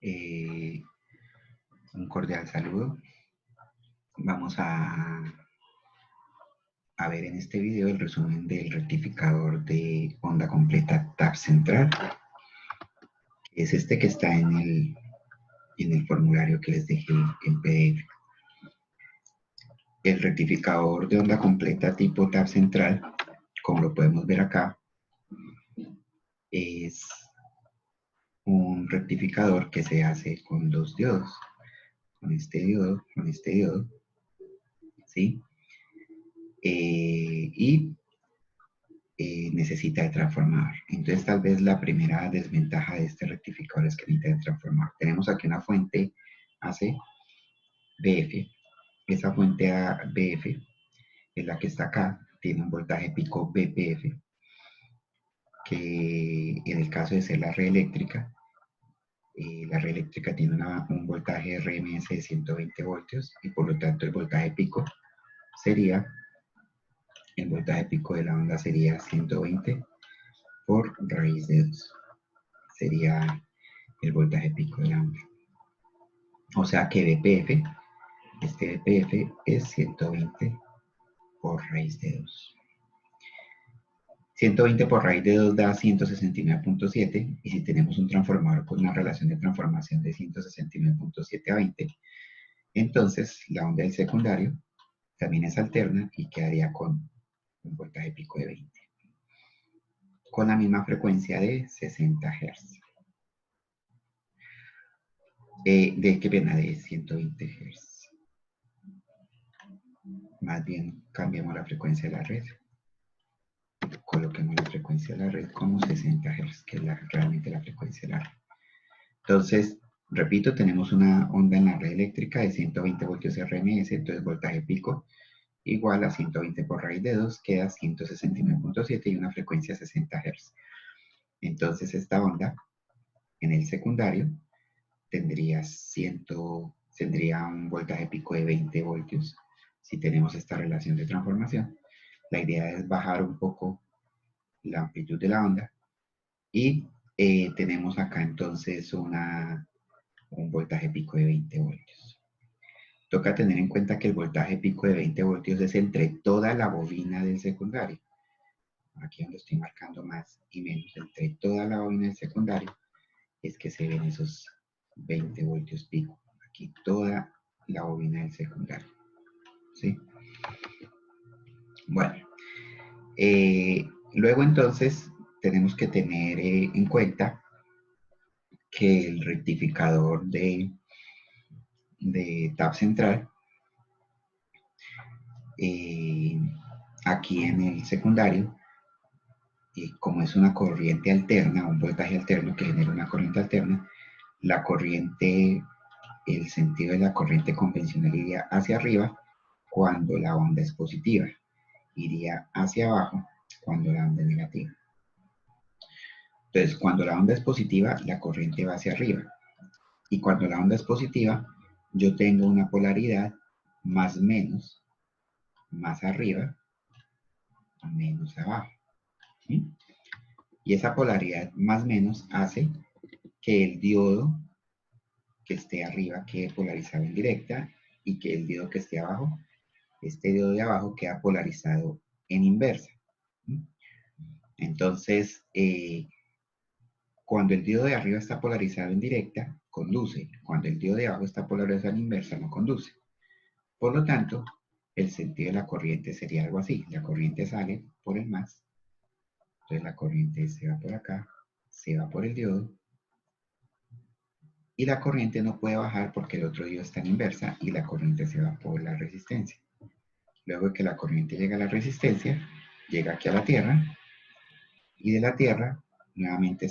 Eh, un cordial saludo. Vamos a ver en este video el resumen del rectificador de onda completa TAP central. Es este que está en el formulario que les dejé en PDF. El rectificador de onda completa tipo TAP central, como lo podemos ver acá, es un rectificador que se hace con dos diodos. Con este diodo, ¿sí? Necesita de transformador. Entonces, tal vez la primera desventaja de este rectificador es que necesita de transformador. Tenemos aquí una fuente AC BF. Esa fuente BF es la que está acá, tiene un voltaje pico BPF, que en el caso de ser la red eléctrica tiene un voltaje RMS de 120 voltios y por lo tanto el voltaje pico de la onda sería 120 por raíz de 2. Sería el voltaje pico de la onda. O sea que BPF, este BPF es 120 por raíz de 2. 120 por raíz de 2 da 169.7 y si tenemos un transformador con una relación de transformación de 169.7 a 20, entonces la onda del secundario también es alterna y quedaría con un voltaje pico de 20, con la misma frecuencia de 60 Hz. De 120 Hz. Más bien cambiamos la frecuencia de la red. Coloquemos la frecuencia de la red como 60 Hz, que es realmente la frecuencia de la red. Entonces, repito, tenemos una onda en la red eléctrica de 120 voltios RMS, entonces voltaje pico igual a 120 por raíz de 2, queda 169.7 y una frecuencia 60 Hz. Entonces, esta onda en el secundario tendría un voltaje pico de 20 voltios si tenemos esta relación de transformación. La idea es bajar un poco la amplitud de la onda y tenemos acá entonces un voltaje pico de 20 voltios. Toca tener en cuenta que el voltaje pico de 20 voltios es entre toda la bobina del secundario. Aquí donde estoy marcando más y menos, entre toda la bobina del secundario es que se ven esos 20 voltios pico. Aquí toda la bobina del secundario. ¿Sí? Bueno, luego entonces tenemos que tener en cuenta que el rectificador de TAP central, aquí en el secundario, y como es una corriente alterna, un voltaje alterno que genera una corriente alterna, la corriente, el sentido de la corriente convencional iría hacia arriba cuando la onda es positiva, iría hacia abajo cuando la onda es negativa. Entonces, cuando la onda es positiva, la corriente va hacia arriba. Y cuando la onda es positiva, yo tengo una polaridad más menos, más arriba, menos abajo. ¿Sí? Y esa polaridad más menos hace que el diodo que esté arriba quede polarizado en directa y que el diodo que esté abajo, este diodo de abajo queda polarizado en inversa. ¿Sí? Entonces, cuando el diodo de arriba está polarizado en directa, conduce. Cuando el diodo de abajo está polarizado en inversa, no conduce. Por lo tanto, el sentido de la corriente sería algo así. La corriente sale por el más. Entonces la corriente se va por acá, se va por el diodo. Y la corriente no puede bajar porque el otro diodo está en inversa y la corriente se va por la resistencia. Luego de que la corriente llega a la resistencia, llega aquí a la Tierra. Y de la Tierra, nuevamente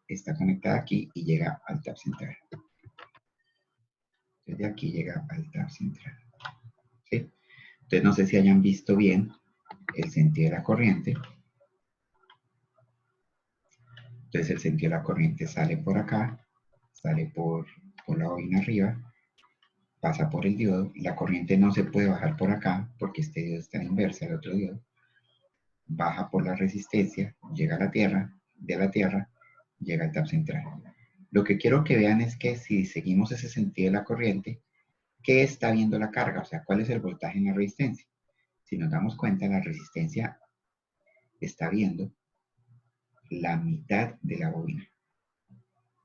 está conectada aquí y llega al TAP central. Desde aquí llega al TAP central. ¿Sí? Entonces no sé si hayan visto bien el sentido de la corriente. Entonces el sentido de la corriente sale por acá, sale por la bobina arriba, pasa por el diodo. La corriente no se puede bajar por acá porque este diodo está en inversa, el otro diodo. Baja por la resistencia, llega a la Tierra, de la Tierra llega al TAP central. Lo que quiero que vean es que si seguimos ese sentido de la corriente, ¿qué está viendo la carga? O sea, ¿cuál es el voltaje en la resistencia? Si nos damos cuenta, la resistencia está viendo la mitad de la bobina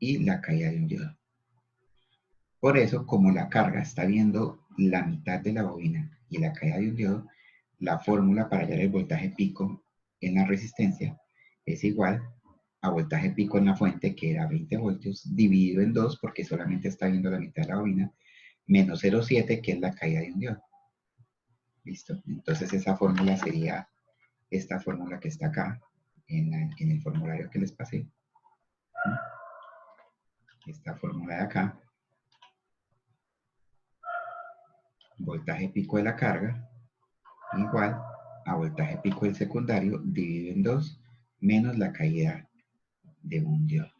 y la caída de un diodo. Por eso, como la carga está viendo la mitad de la bobina y la caída de un diodo, la fórmula para hallar el voltaje pico en la resistencia es igual a voltaje pico en la fuente, que era 20 voltios, dividido en 2, porque solamente está viendo la mitad de la bobina, menos 0,7, que es la caída de un diodo. ¿Listo? Entonces esa fórmula sería esta fórmula que está acá, en el formulario que les pasé. Esta fórmula de acá, voltaje pico de la carga, igual a voltaje pico del secundario, dividido en 2, menos la caída de un diodo.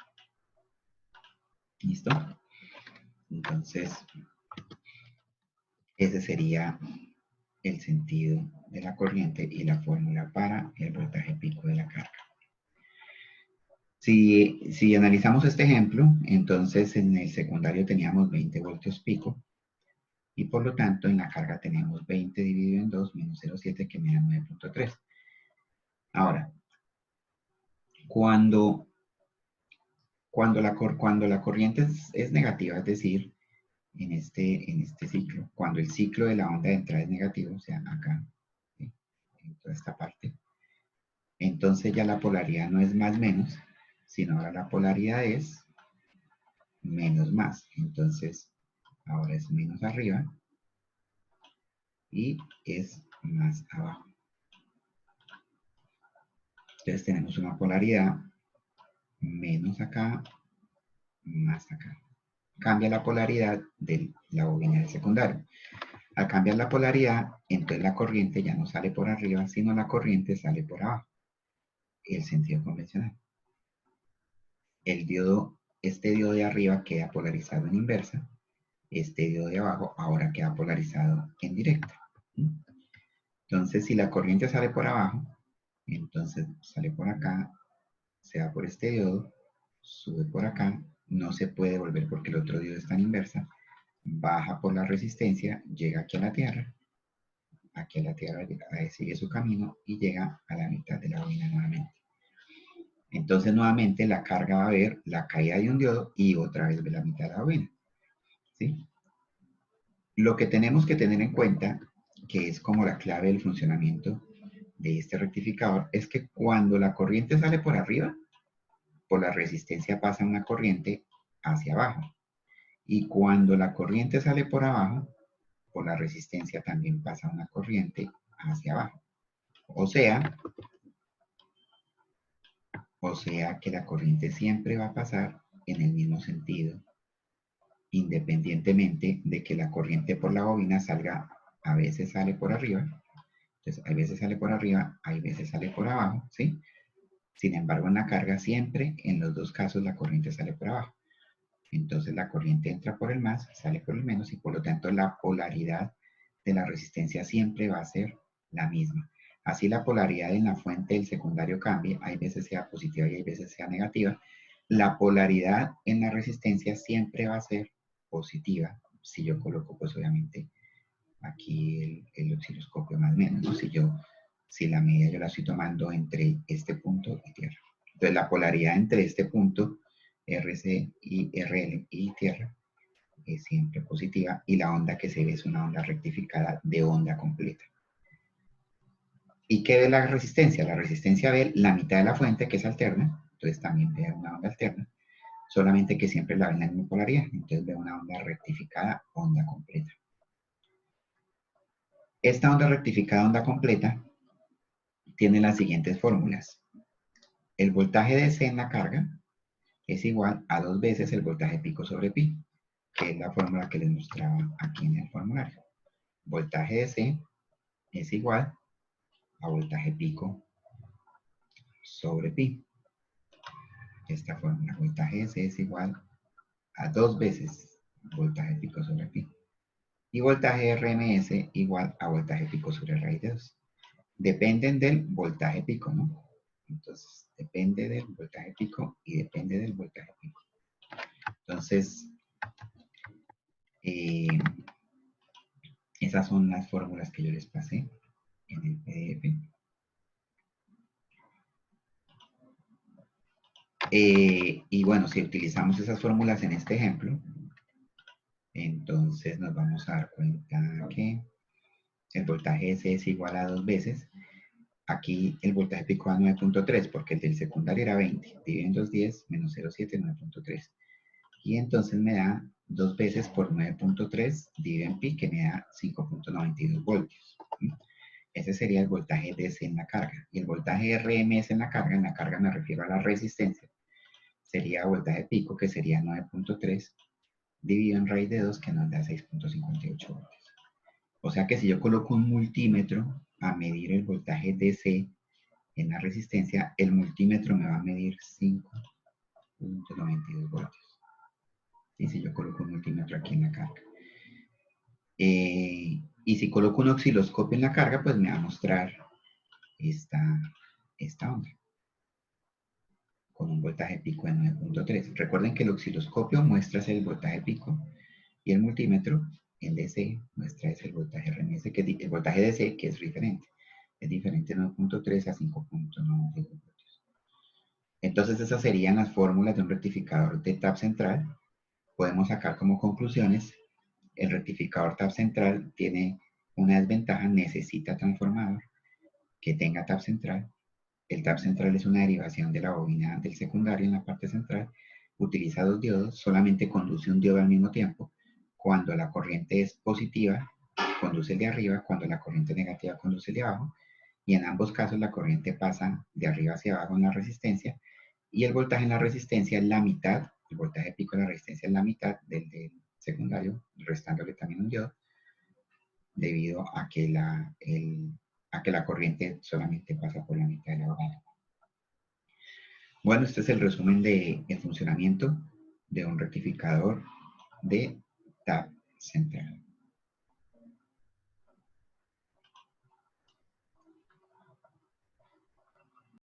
¿Listo? Entonces, ese sería el sentido de la corriente y la fórmula para el voltaje pico de la carga. Si analizamos este ejemplo, entonces en el secundario teníamos 20 voltios pico, y por lo tanto en la carga tenemos 20 dividido en 2 menos 0,7, que me da 9.3. Ahora, cuando la corriente es negativa, es decir, en este ciclo, cuando el ciclo de la onda de entrada es negativo, o sea, acá, ¿sí?, en toda esta parte, entonces ya la polaridad no es más menos, sino ahora la polaridad es menos más. Entonces, ahora es menos arriba y es más abajo. Entonces tenemos una polaridad menos acá, más acá. Cambia la polaridad de la bobina del secundario. Al cambiar la polaridad, entonces la corriente ya no sale por arriba, sino la corriente sale por abajo. El sentido convencional. Este diodo de arriba queda polarizado en inversa. Este diodo de abajo ahora queda polarizado en directa. Entonces, si la corriente sale por abajo, entonces sale por acá, se va por este diodo, sube por acá, no se puede volver porque el otro diodo está en inversa, baja por la resistencia, llega aquí a la Tierra sigue su camino y llega a la mitad de la bobina nuevamente. Entonces nuevamente la carga va a ver la caída de un diodo y otra vez ve la mitad de la bobina, ¿sí? Lo que tenemos que tener en cuenta, que es como la clave del funcionamiento de este rectificador, es que cuando la corriente sale por arriba, por la resistencia pasa una corriente hacia abajo. Y cuando la corriente sale por abajo, por la resistencia también pasa una corriente hacia abajo. O sea que la corriente siempre va a pasar en el mismo sentido, independientemente de que la corriente por la bobina salga, a veces sale por arriba, entonces hay veces sale por arriba, hay veces sale por abajo, ¿sí? Sin embargo, en la carga siempre, en los dos casos, la corriente sale por abajo. Entonces la corriente entra por el más, sale por el menos, y por lo tanto la polaridad de la resistencia siempre va a ser la misma. Así la polaridad en la fuente del secundario cambie, hay veces sea positiva y hay veces sea negativa, la polaridad en la resistencia siempre va a ser positiva, si yo coloco pues obviamente aquí el osciloscopio más o menos, ¿no? Si la medida yo la estoy tomando entre este punto y Tierra. Entonces la polaridad entre este punto, RC y RL y Tierra, es siempre positiva, y la onda que se ve es una onda rectificada de onda completa. ¿Y qué ve la resistencia? La resistencia ve la mitad de la fuente, que es alterna, entonces también ve una onda alterna, solamente que siempre la ve en la misma polaridad, entonces ve una onda rectificada, onda completa. Esta onda rectificada, onda completa, tiene las siguientes fórmulas. El voltaje DC en la carga es igual a 2 veces el voltaje pico sobre pi, que es la fórmula que les mostraba aquí en el formulario. Voltaje DC es igual a voltaje pico sobre pi. Esta fórmula, voltaje DC es igual a 2 veces voltaje pico sobre pi. Y voltaje RMS igual a voltaje pico sobre raíz de 2. Dependen del voltaje pico, ¿no? Entonces, depende del voltaje pico y depende del voltaje pico. Entonces, esas son las fórmulas que yo les pasé en el PDF. Y bueno, si utilizamos esas fórmulas en este ejemplo, entonces nos vamos a dar cuenta que el voltaje S es igual a 2 veces. Aquí el voltaje pico a 9.3 porque el del secundario era 20. Dividido en 210 menos 0.7, 9.3. Y entonces me da 2 veces por 9.3 dividido en pi, que me da 5.92 voltios. Ese sería el voltaje DC en la carga. Y el voltaje RMS en la carga me refiero a la resistencia, sería voltaje pico, que sería 9.3 dividido en raíz de 2, que nos da 6.58 voltios. O sea que si yo coloco un multímetro a medir el voltaje DC en la resistencia, el multímetro me va a medir 5.92 voltios. Y si yo coloco un multímetro aquí en la carga. Y si coloco un osciloscopio en la carga, pues me va a mostrar esta onda con un voltaje pico de 9.3. Recuerden que el osciloscopio muestra el voltaje pico y el multímetro en DC muestra el voltaje RMS, que el voltaje DC, que es diferente. Es diferente 9.3 a 5.92 voltios. Entonces esas serían las fórmulas de un rectificador de tap central. Podemos sacar como conclusiones: el rectificador tap central tiene una desventaja, necesita transformador que tenga tap central. El tap central es una derivación de la bobina del secundario en la parte central. Utiliza 2 diodos, solamente conduce un diodo al mismo tiempo. Cuando la corriente es positiva, conduce el de arriba; cuando la corriente es negativa, conduce el de abajo. Y en ambos casos la corriente pasa de arriba hacia abajo en la resistencia. Y el voltaje en la resistencia es la mitad, el voltaje pico en la resistencia es la mitad del secundario, restándole también un diodo, debido a que la corriente solamente pasa por la mitad de la bobina. Bueno, este es el resumen del funcionamiento de un rectificador de tap central.